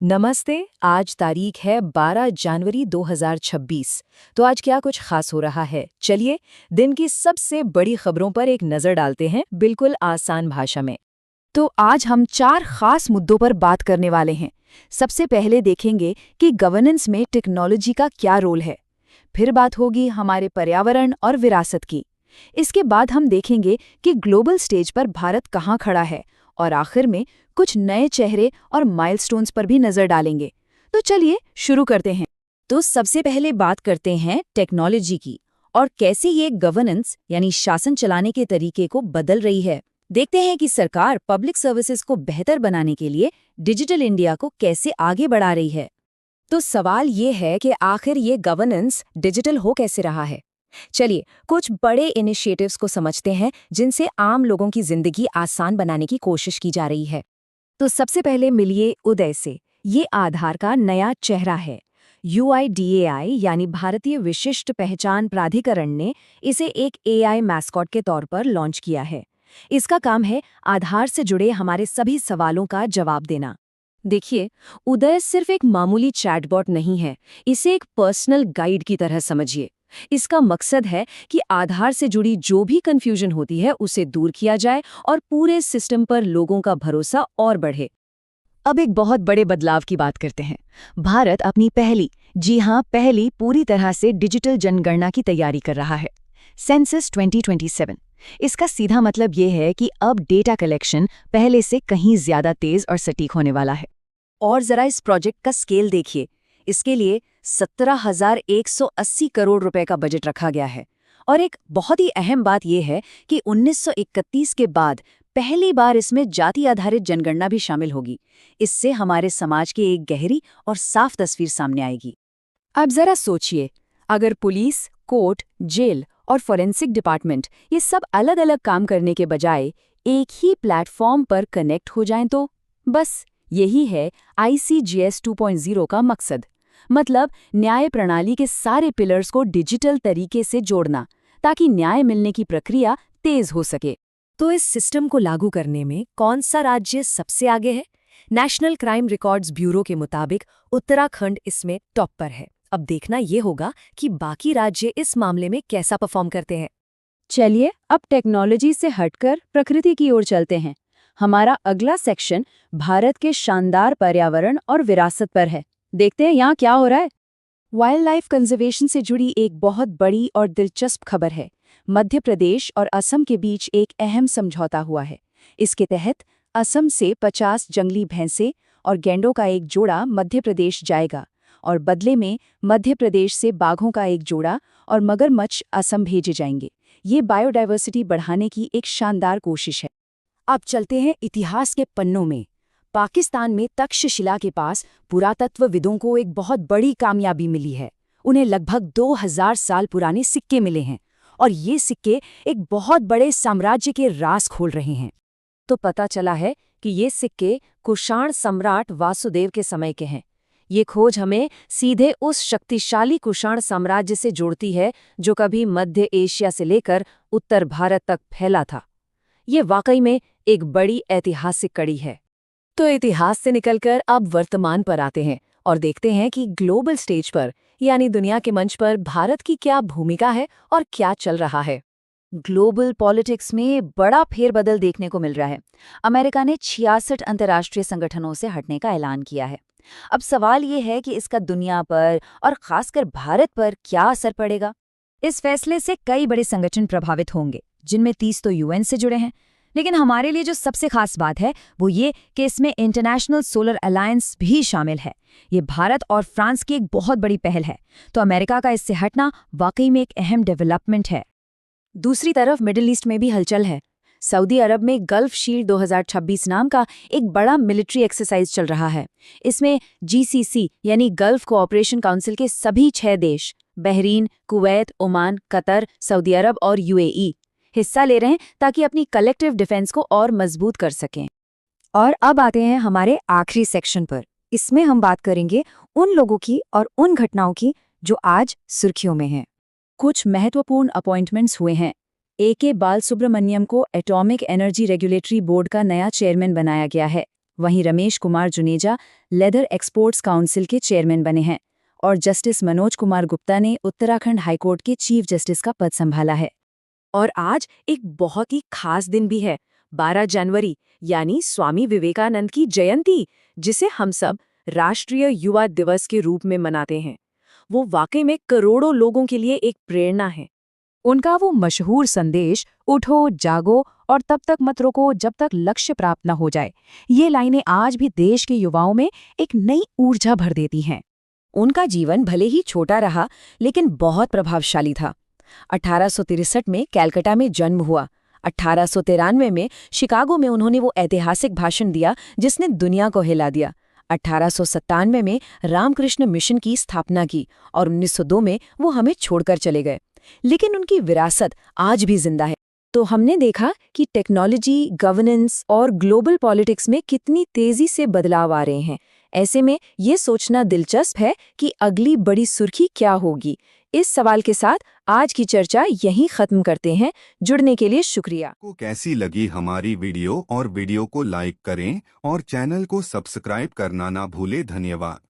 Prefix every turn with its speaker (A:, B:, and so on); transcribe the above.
A: नमस्ते। आज तारीख है 12 जनवरी 2026। तो आज क्या कुछ खास हो रहा है, चलिए दिन की सबसे बड़ी खबरों पर एक नज़र डालते हैं, बिल्कुल आसान भाषा में। तो आज हम 4 खास मुद्दों पर बात करने वाले हैं। सबसे पहले देखेंगे कि गवर्नेंस में टेक्नोलॉजी का क्या रोल है। फिर बात होगी हमारे पर्यावरण और विरासत की। इसके बाद हम देखेंगे कि ग्लोबल स्टेज पर भारत कहाँ खड़ा है, और आखिर में कुछ नए चेहरे और माइलस्टोन्स पर भी नजर डालेंगे। तो चलिए शुरू करते हैं। तो सबसे पहले बात करते हैं टेक्नोलॉजी की और कैसे ये गवर्नेंस यानी शासन चलाने के तरीके को बदल रही है। देखते हैं कि सरकार पब्लिक सर्विसेज को बेहतर बनाने के लिए डिजिटल इंडिया को कैसे आगे बढ़ा रही है। तो सवाल ये है कि आखिर ये गवर्नेंस डिजिटल हो कैसे रहा है। चलिए कुछ बड़े इनिशिएटिव्स को समझते हैं जिनसे आम लोगों की जिंदगी आसान बनाने की कोशिश की जा रही है। तो सबसे पहले मिलिए उदय से। ये आधार का नया चेहरा है। UIDAI यानी भारतीय विशिष्ट पहचान प्राधिकरण ने इसे एक AI मैस्कॉट के तौर पर लॉन्च किया है। इसका काम है आधार से जुड़े हमारे सभी सवालों का जवाब देना। देखिए, उदय सिर्फ एक मामूली चैटबॉट नहीं है, इसे एक पर्सनल गाइड की तरह समझिए। इसका मकसद है कि आधार से जुड़ी जो भी कंफ्यूजन होती है उसे दूर किया जाए और पूरे सिस्टम पर लोगों का भरोसा और बढ़े। अब एक बहुत बड़े बदलाव की बात करते हैं। भारत अपनी पहली, जी हाँ पहली पूरी तरह से डिजिटल जनगणना की तैयारी कर रहा है। सेंसस 2027। इसका सीधा मतलब ये है कि अब डेटा कलेक्शन पहले से कहीं ज्यादा तेज और सटीक होने वाला है। और जरा इस प्रोजेक्ट का स्केल देखिए। इसके लिए 17,180 करोड़ रुपए का बजट रखा गया है। और एक बहुत ही अहम बात यह है कि 1931 के बाद पहली बार इसमें जाति आधारित जनगणना भी शामिल होगी। इससे हमारे समाज की एक गहरी और साफ तस्वीर सामने आएगी। अब जरा सोचिए, अगर पुलिस, कोर्ट, जेल और फॉरेंसिक डिपार्टमेंट ये सब अलग अलग काम करने के बजाय एक ही प्लेटफॉर्म पर कनेक्ट हो जाएं तो बस यही है ICGS 2.0 का मकसद। मतलब न्याय प्रणाली के सारे पिलर्स को डिजिटल तरीके से जोड़ना, ताकि न्याय मिलने की प्रक्रिया तेज हो सके। तो इस सिस्टम को लागू करने में कौन सा राज्य सबसे आगे है? नेशनल क्राइम रिकॉर्ड्स ब्यूरो के मुताबिक उत्तराखंड इसमें टॉप पर है। अब देखना ये होगा कि बाकी राज्य इस मामले में कैसा परफॉर्म करते हैं। चलिए अब टेक्नोलॉजी से हटकर प्रकृति की ओर चलते हैं। हमारा अगला सेक्शन भारत के शानदार पर्यावरण और विरासत पर है। देखते हैं यहाँ क्या हो रहा है। वाइल्ड लाइफ कंजर्वेशन से जुड़ी एक बहुत बड़ी और दिलचस्प खबर है। मध्य प्रदेश और असम के बीच एक अहम समझौता हुआ है। इसके तहत असम से 50 जंगली भैंसे और गैंडों का एक जोड़ा मध्य प्रदेश जाएगा, और बदले में मध्य प्रदेश से बाघों का एक जोड़ा और मगरमच्छ असम भेजे जाएंगे। ये बायोडायवर्सिटी बढ़ाने की एक शानदार कोशिश है। अब चलते हैं इतिहास के पन्नों में। पाकिस्तान में तक्षशिला के पास पुरातत्वविदों को एक बहुत बड़ी कामयाबी मिली है। उन्हें लगभग 2000 साल पुराने सिक्के मिले हैं, और ये सिक्के एक बहुत बड़े साम्राज्य के राज खोल रहे हैं। तो पता चला है कि ये सिक्के कुषाण सम्राट वासुदेव के समय के हैं। ये खोज हमें सीधे उस शक्तिशाली कुषाण साम्राज्य से जोड़ती है जो कभी मध्य एशिया से लेकर उत्तर भारत तक फैला था। ये वाकई में एक बड़ी ऐतिहासिक कड़ी है। तो इतिहास से निकलकर अब वर्तमान पर आते हैं और देखते हैं कि ग्लोबल स्टेज पर यानी दुनिया के मंच पर भारत की क्या भूमिका है और क्या चल रहा है। ग्लोबल पॉलिटिक्स में बड़ा फेरबदल देखने को मिल रहा है। अमेरिका ने 66 अंतर्राष्ट्रीय संगठनों से हटने का ऐलान किया है। अब सवाल ये है कि इसका दुनिया पर और खासकर भारत पर क्या असर पड़ेगा। इस फैसले से कई बड़े संगठन प्रभावित होंगे, जिनमें 30 तो UN से जुड़े हैं। लेकिन हमारे लिए जो सबसे खास बात है वो ये कि इसमें इंटरनेशनल सोलर अलायंस भी शामिल है। ये भारत और फ्रांस की एक बहुत बड़ी पहल है। तो अमेरिका का इससे हटना वाकई में एक अहम डेवलपमेंट है। दूसरी तरफ मिडिल ईस्ट में भी हलचल है। सऊदी अरब में गल्फ शील्ड 2026 नाम का एक बड़ा मिलिट्री एक्सरसाइज चल रहा है। इसमें GCC यानी गल्फ कोऑपरेशन काउंसिल के सभी 6 देश Bahrain, Kuwait, Oman, Qatar, Saudi Arab और UAE हिस्सा ले रहे हैं ताकि अपनी कलेक्टिव डिफेंस को और मजबूत कर सकें। और अब आते हैं हमारे आखिरी सेक्शन पर। इसमें हम बात करेंगे उन लोगों की और उन घटनाओं की जो आज सुर्खियों में हैं। कुछ महत्वपूर्ण अपॉइंटमेंट्स हुए हैं। AK बालसुब्रमण्यम को एटॉमिक एनर्जी रेगुलेटरी बोर्ड का नया चेयरमैन बनाया गया है। वहीं Ramesh Kumar Juneja leather exports council के चेयरमैन बने हैं और जस्टिस मनोज कुमार गुप्ता ने उत्तराखंड हाईकोर्ट के चीफ जस्टिस का पद संभाला है। और आज एक बहुत ही खास दिन भी है, 12 जनवरी, यानी स्वामी विवेकानंद की जयंती, जिसे हम सब राष्ट्रीय युवा दिवस के रूप में मनाते हैं। वो वाकई में करोड़ों लोगों के लिए एक प्रेरणा है। उनका वो मशहूर संदेश, उठो जागो और तब तक मत रुको जब तक लक्ष्य प्राप्त न हो जाए, ये लाइनें आज भी देश के युवाओं में एक नई ऊर्जा भर देती हैं। उनका जीवन भले ही छोटा रहा, लेकिन बहुत प्रभावशाली था। 1863 में कलकत्ता में जन्म हुआ। 1893 में शिकागो में उन्होंने वो ऐतिहासिक भाषण दिया जिसने दुनिया को हिला दिया। 1897 में रामकृष्ण मिशन की स्थापना की और 1902 में वो हमें छोड़कर चले गए। लेकिन उनकी विरासत आज भी जिंदा है। तो हमने देखा कि टेक्नोलॉजी, गवर्नेंस और ग्लोबल पॉलिटिक्स में कितनी तेजी से बदलाव आ रहे हैं। ऐसे में ये सोचना दिलचस्प है कि अगली बड़ी सुर्खी क्या होगी। इस सवाल के साथ आज की चर्चा यहीं खत्म करते हैं। जुड़ने के लिए शुक्रिया।
B: आपको कैसी लगी हमारी वीडियो और वीडियो को लाइक करें और चैनल को सब्सक्राइब करना ना भूलें। धन्यवाद।